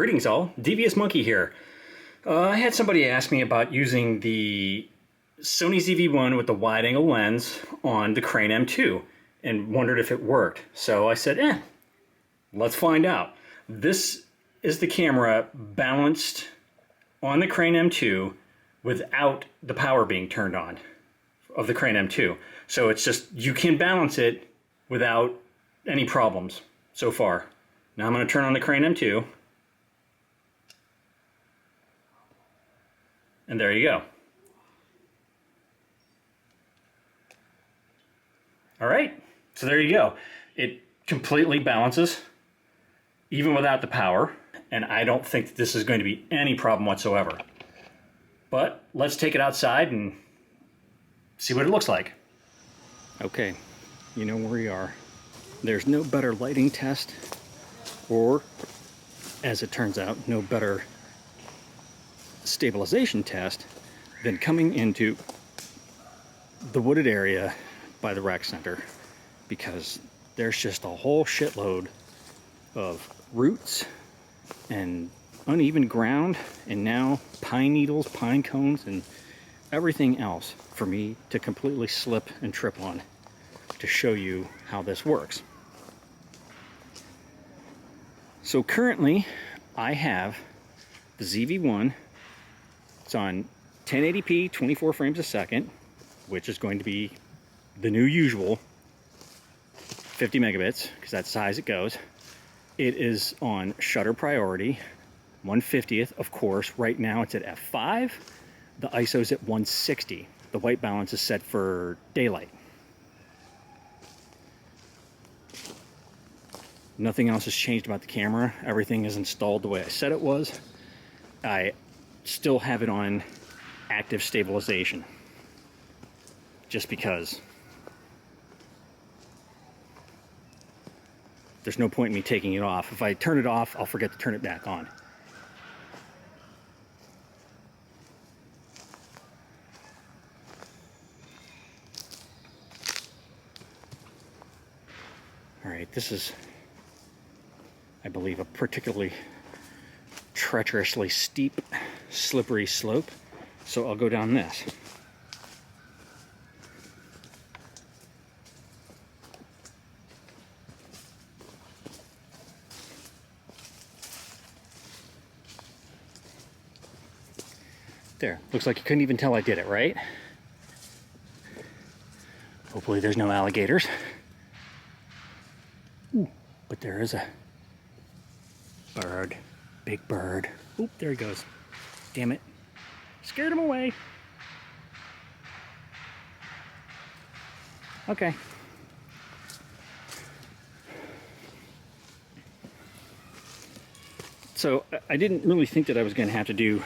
Greetings all, thedvsmonkey here. I had somebody ask me about using the Sony ZV1 with the wide-angle lens on the Crane M2 and wondered if it worked. So I said, let's find out. This is the camera balanced on the Crane M2 without the power being turned on of the Crane M2. So it's just, you can balance it without any problems so far. Now I'm going to turn on the Crane M2. And there you go. All right, so there you go. It completely balances, even without the power, and I don't think that this is going to be any problem whatsoever. But let's take it outside and see what it looks like. Okay, you know where we are. There's no better lighting test, or, as it turns out, no better stabilization test than coming into the wooded area by the rec center, because there's just a whole shitload of roots and uneven ground, and now pine needles, pine cones, and everything else for me to completely slip and trip on to show you how this works. So currently I have the ZV1. It's on 1080p, 24 frames a second, which is going to be the new usual, 50 megabits, because that's the size it goes. It is on shutter priority, 1/50th, of course. Right now it's at f5. The ISO is at 160. The white balance is set for daylight. Nothing else has changed about the camera. Everything is installed the way I said it was. I still have it on active stabilization, just because there's no point in me taking it off. If I turn it off, I'll forget to turn it back on. All right, this is, I believe, a particularly treacherously steep, slippery slope, so I'll go down this. There, looks like you couldn't even tell I did it, right? Hopefully there's no alligators. Ooh, but there is a bird. Big bird. Oop, there he goes. Damn it. Scared him away. Okay. So I didn't really think that I was going to have to do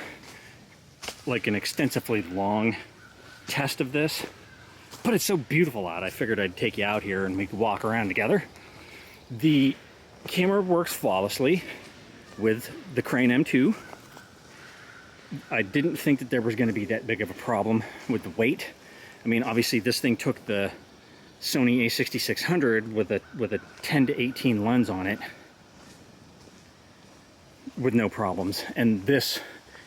like an extensively long test of this, but it's so beautiful out, I figured I'd take you out here and we could walk around together. The camera works flawlessly with the Crane M2. I didn't think that there was going to be that big of a problem with the weight. I mean, obviously this thing took the Sony a6600 with a 10 to 18 lens on it with no problems, and this,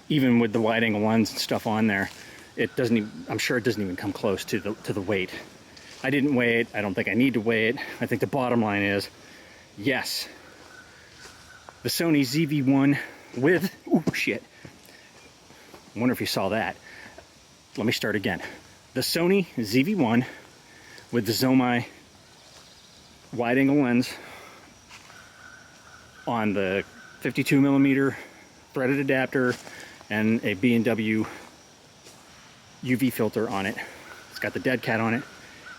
even with the wide angle lens and stuff on there, it doesn't even, I'm sure it doesn't even come close to the weight. I didn't weigh it. I don't think I need to weigh it. I think the bottom line is, yes, the Sony ZV1 with, oh shit, I wonder if you saw that. Let me start again. The Sony ZV1 with the Zomei wide angle lens on the 52mm threaded adapter and a B&W UV filter on it. It's got the dead cat on it.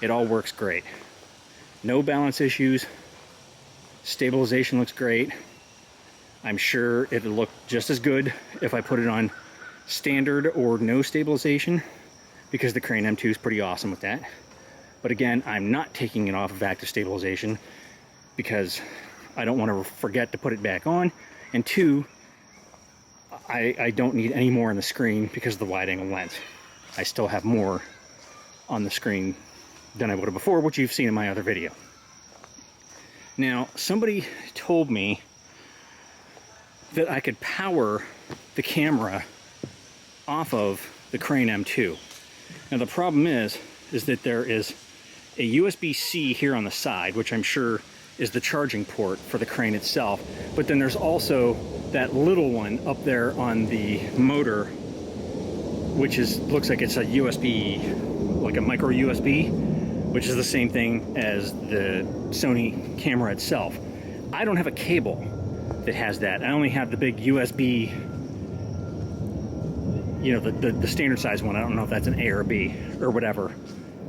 It all works great. No balance issues. Stabilization looks great. I'm sure it'll look just as good if I put it on standard or no stabilization, because the Crane M2 is pretty awesome with that. But again, I'm not taking it off of active stabilization because I don't want to forget to put it back on, and two, I don't need any more on the screen because of the wide angle lens. I still have more on the screen than I would have before, which you've seen in my other video. Now, somebody told me that I could power the camera off of the Crane M2. Now the problem is that there is a USB-C here on the side, which I'm sure is the charging port for the Crane itself, but then there's also that little one up there on the motor, which looks like it's a USB, like a micro USB, which is the same thing as the Sony camera itself. I don't have a cable that has that. I only have the big USB, you know, the standard size one. I don't know if that's an A or B or whatever.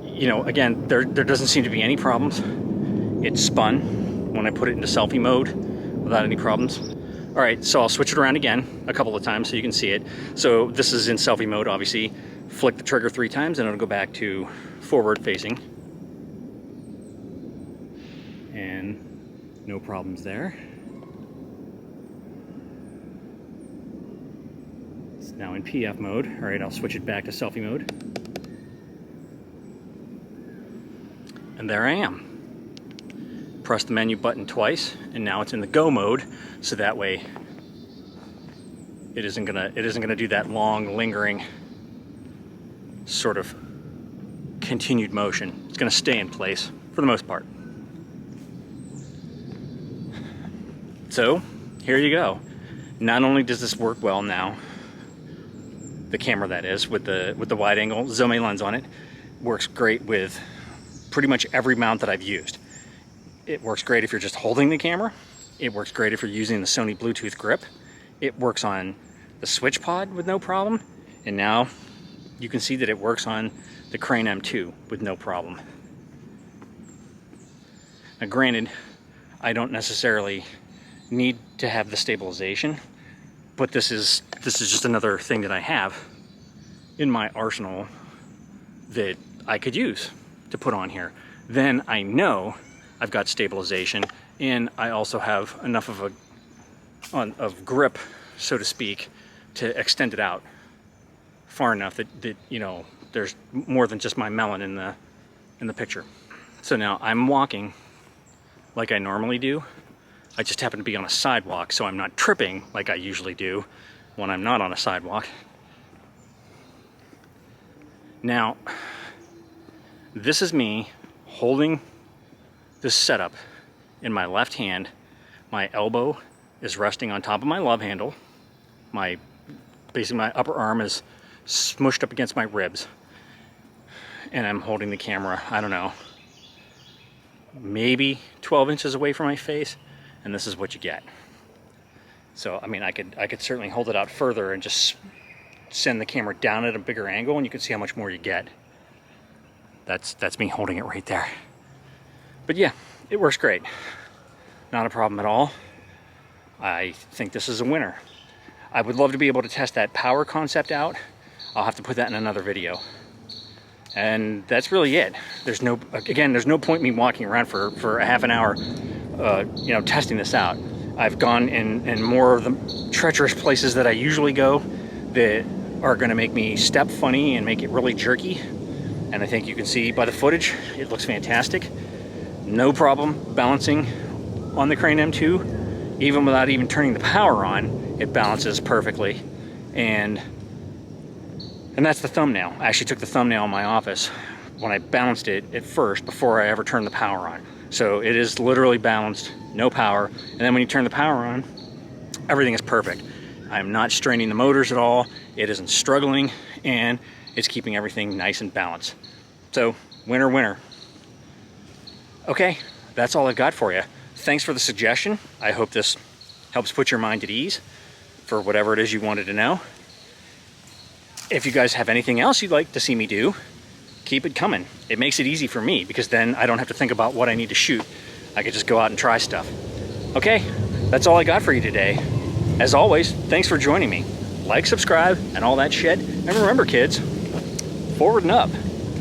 You know, again, there doesn't seem to be any problems. It spun when I put it into selfie mode without any problems. All right, so I'll switch it around again a couple of times so you can see it. So this is in selfie mode, obviously. Flick the trigger 3 times and it'll go back to forward facing. And no problems there. It's now in PF mode. All right, I'll switch it back to selfie mode. And there I am. Press the menu button twice, and now it's in the go mode, so that way it isn't gonna do that long, lingering sort of continued motion. It's gonna stay in place for the most part. So here you go. Not only does this work well now, the camera that is, with the wide angle Zomei lens on it, works great with pretty much every mount that I've used. It works great if you're just holding the camera. It works great if you're using the Sony Bluetooth grip. It works on the switch pod with no problem. And now you can see that it works on the Crane M2 with no problem. Now granted, I don't necessarily need to have the stabilization, but this is just another thing that I have in my arsenal that I could use to put on here. Then I know I've got stabilization, and I also have enough of grip, so to speak, to extend it out far enough that you know, there's more than just my melon in the picture. So now I'm walking like I normally do. I just happen to be on a sidewalk, so I'm not tripping like I usually do when I'm not on a sidewalk. Now, this is me holding this setup in my left hand. My elbow is resting on top of my love handle. Basically my upper arm is smushed up against my ribs. And I'm holding the camera, I don't know, maybe 12 inches away from my face, and this is what you get. So, I mean, I could certainly hold it out further and just send the camera down at a bigger angle, and you can see how much more you get. That's me holding it right there. But yeah, it works great. Not a problem at all. I think this is a winner. I would love to be able to test that power concept out. I'll have to put that in another video. And that's really it. There's no point me walking around for a half an hour, you know, testing this out. I've gone in more of the treacherous places that I usually go that are gonna make me step funny and make it really jerky. And I think you can see by the footage, it looks fantastic. No problem balancing on the Crane M2. Even without even turning the power on, it balances perfectly. And that's the thumbnail. I actually took the thumbnail in my office when I balanced it at first before I ever turned the power on. So it is literally balanced, no power. And then when you turn the power on, everything is perfect. I'm not straining the motors at all. It isn't struggling, and it's keeping everything nice and balanced. So, winner, winner. Okay, that's all I've got for you. Thanks for the suggestion. I hope this helps put your mind at ease for whatever it is you wanted to know. If you guys have anything else you'd like to see me do, keep it coming. It makes it easy for me, because then I don't have to think about what I need to shoot. I could just go out and try stuff. Okay, that's all I got for you today. As always, thanks for joining me. Like, subscribe, and all that shit. And remember, kids, forward and up.